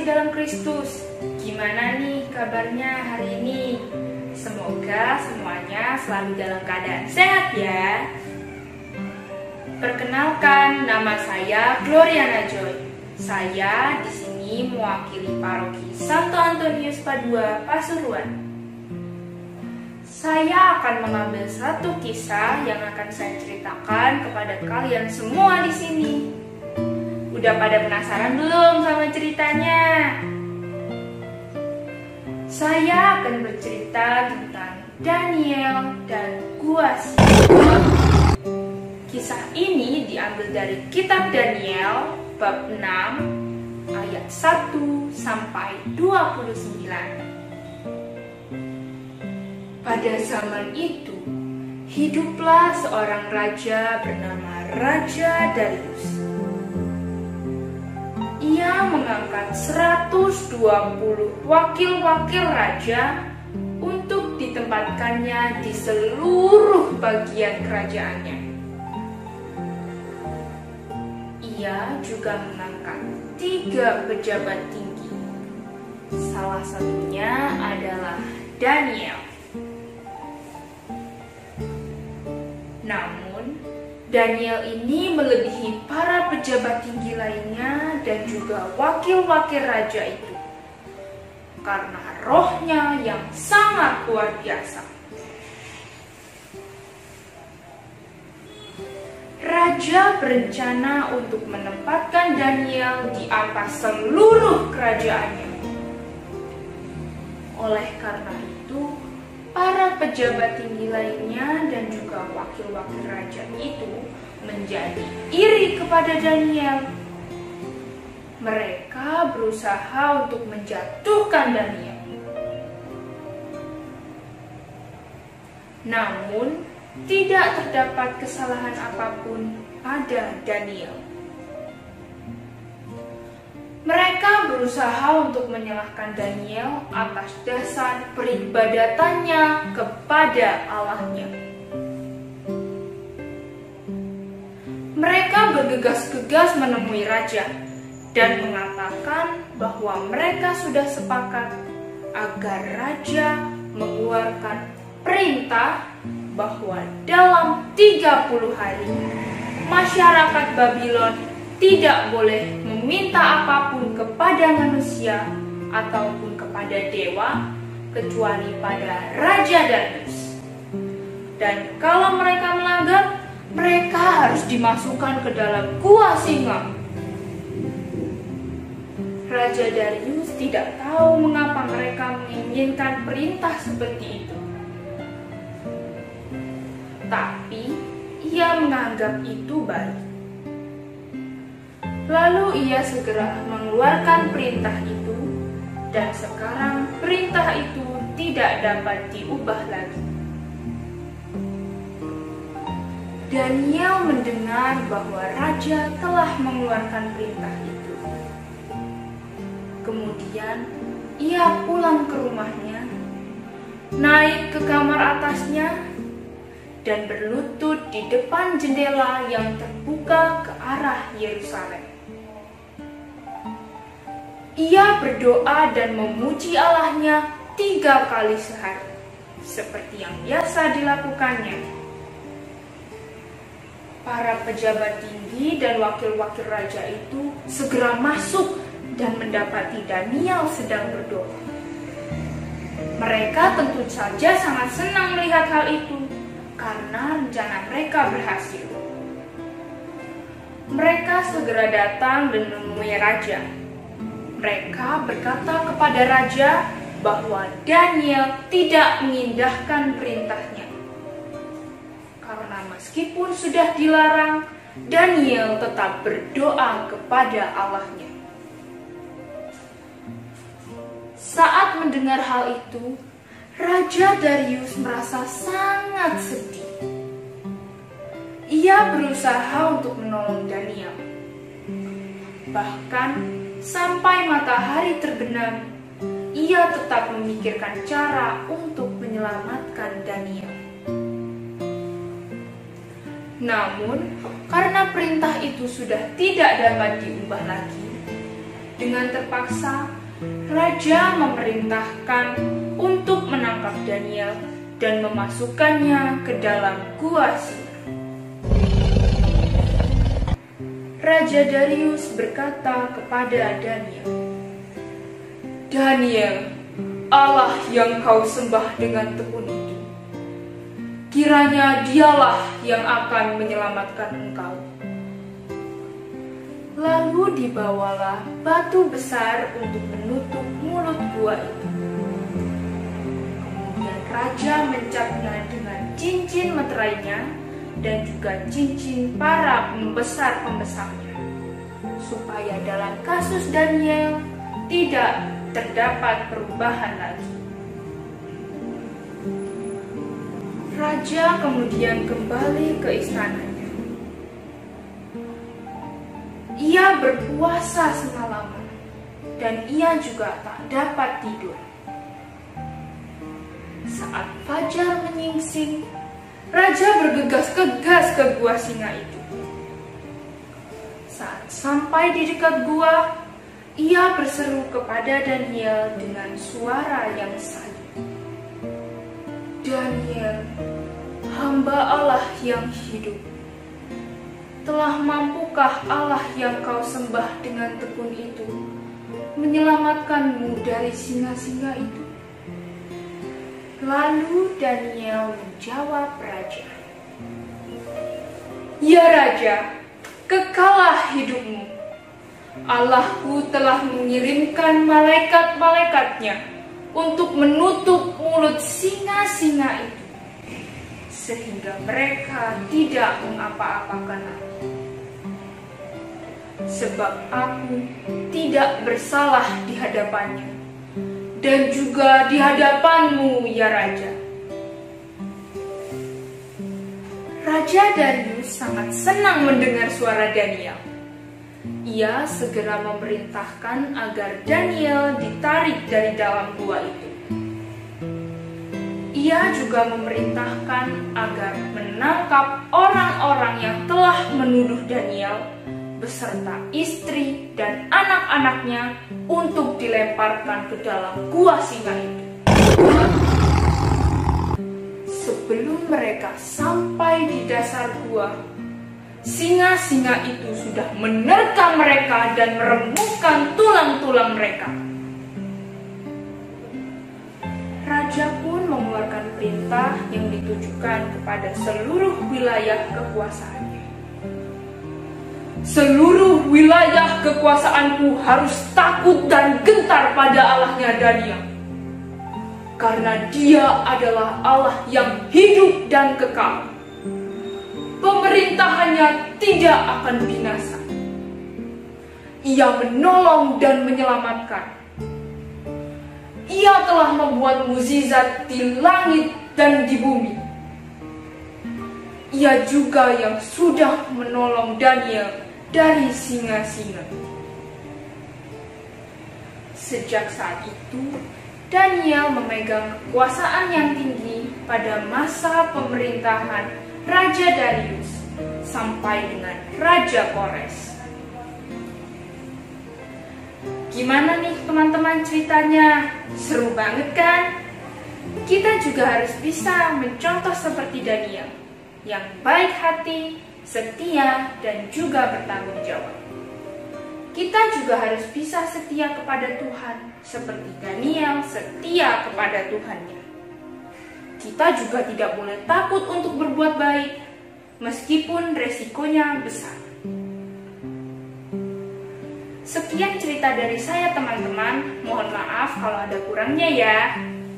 dalam Kristus. Gimana nih kabarnya hari ini? Semoga semuanya selalu dalam keadaan sehat ya. Perkenalkan, nama saya Gloriana Joy. Saya di sini mewakili paroki Santo Antonius Padua, Pasuruan. Saya akan mengambil satu kisah yang akan saya ceritakan kepada kalian semua di sini. Udah pada penasaran belum sama ceritanya? Saya akan bercerita tentang Daniel dan Gua Singa. Kisah ini diambil dari kitab Daniel bab 6 ayat 1 sampai 29. Pada zaman itu, hiduplah seorang raja bernama Raja Darius. Ia mengangkat 120 wakil-wakil raja untuk ditempatkannya di seluruh bagian kerajaannya. Ia juga mengangkat 3 pejabat tinggi. Salah satunya adalah Daniel. Namun, Daniel ini melebihi para pejabat tinggi lainnya dan juga wakil-wakil raja itu karena rohnya yang sangat luar biasa. Raja berencana untuk menempatkan Daniel di atas seluruh kerajaannya. Oleh karena itu, para pejabat tinggi lainnya dan juga wakil-wakil raja itu menjadi iri kepada Daniel. Mereka berusaha untuk menjatuhkan Daniel. Namun, tidak terdapat kesalahan apapun pada Daniel. Mereka berusaha untuk menyalahkan Daniel atas dasar peribadatannya kepada Allahnya. Mereka bergegas-gegas menemui raja dan mengatakan bahwa mereka sudah sepakat agar raja mengeluarkan perintah bahwa dalam 30 hari masyarakat Babylon tidak boleh meminta apapun kepada manusia ataupun kepada dewa kecuali pada Raja Darius. Dan kalau mereka melanggar, mereka harus dimasukkan ke dalam gua singa. Raja Darius tidak tahu mengapa mereka menginginkan perintah seperti itu. Tapi ia menganggap itu baik. Lalu ia segera mengeluarkan perintah itu, dan sekarang perintah itu tidak dapat diubah lagi. Daniel mendengar bahwa raja telah mengeluarkan perintah itu. Kemudian ia pulang ke rumahnya, naik ke kamar atasnya, dan berlutut di depan jendela yang terbuka ke arah Yerusalem. Ia berdoa dan memuji Allahnya 3 kali sehari, seperti yang biasa dilakukannya. Para pejabat tinggi dan wakil-wakil raja itu segera masuk dan mendapati Daniel sedang berdoa. Mereka tentu saja sangat senang melihat hal itu, karena rencana mereka berhasil. Mereka segera datang dan menemui raja. Mereka berkata kepada raja bahwa Daniel tidak mengindahkan perintahnya. Karena meskipun sudah dilarang, Daniel tetap berdoa kepada Allahnya. Saat mendengar hal itu, Raja Darius merasa sangat sedih. Ia berusaha untuk menolong Daniel. Bahkan sampai matahari terbenam, ia tetap memikirkan cara untuk menyelamatkan Daniel. Namun, karena perintah itu sudah tidak dapat diubah lagi, dengan terpaksa raja memerintahkan untuk menangkap Daniel dan memasukkannya ke dalam gua singa. Raja Darius berkata kepada Daniel, "Daniel, Allah yang kau sembah dengan tekun itu, kiranya dialah yang akan menyelamatkan engkau." Lalu dibawalah batu besar untuk menutup mulut gua itu. Kemudian raja mencapnya dengan cincin meterainya dan juga cincin para pembesar-pembesarnya, supaya dalam kasus Daniel tidak terdapat perubahan lagi. Raja kemudian kembali ke istananya. Ia berpuasa semalaman dan ia juga tak dapat tidur. Saat fajar menyingsing, raja bergegas-gegas ke gua singa itu. Saat sampai di dekat gua, ia berseru kepada Daniel dengan suara yang sayu, "Daniel, hamba Allah yang hidup, telah mampukah Allah yang kau sembah dengan tekun itu menyelamatkanmu dari singa-singa itu?" Lalu Daniel menjawab raja, "Ya Raja, kekalah hidupmu. Allahku telah mengirimkan malaikat-malaikatnya untuk menutup mulut singa-singa itu, sehingga mereka tidak mengapa-apakan aku. Sebab aku tidak bersalah di hadapannya, dan juga di hadapanmu, ya Raja." Raja Darius sangat senang mendengar suara Daniel. Ia segera memerintahkan agar Daniel ditarik dari dalam gua itu. Ia juga memerintahkan agar menangkap orang-orang yang telah menuduh Daniel beserta istri dan anak-anaknya untuk dilemparkan ke dalam gua singa itu. Sebelum mereka sampai di dasar gua, singa-singa itu sudah menerkam mereka dan meremukkan tulang-tulang mereka. Raja pun mengeluarkan perintah yang ditujukan kepada seluruh wilayah kekuasaannya. "Seluruh wilayah kekuasaanku harus takut dan gentar pada Allahnya Daniel, karena Dia adalah Allah yang hidup dan kekal. Pemerintahannya tidak akan binasa. Ia menolong dan menyelamatkan. Ia telah membuat mukjizat di langit dan di bumi. Ia juga yang sudah menolong Daniel dari singa-singa." Sejak saat itu, Daniel memegang kekuasaan yang tinggi pada masa pemerintahan Raja Darius sampai dengan Raja Kores. Gimana nih teman-teman ceritanya? Seru banget kan? Kita juga harus bisa mencontoh seperti Daniel, yang baik hati, setia, dan juga bertanggung jawab. Kita juga harus bisa setia kepada Tuhan, seperti Daniel setia kepada Tuhannya. Kita juga tidak boleh takut untuk berbuat baik, meskipun resikonya besar. Sekian cerita dari saya teman-teman, mohon maaf kalau ada kurangnya ya.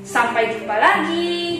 Sampai jumpa lagi.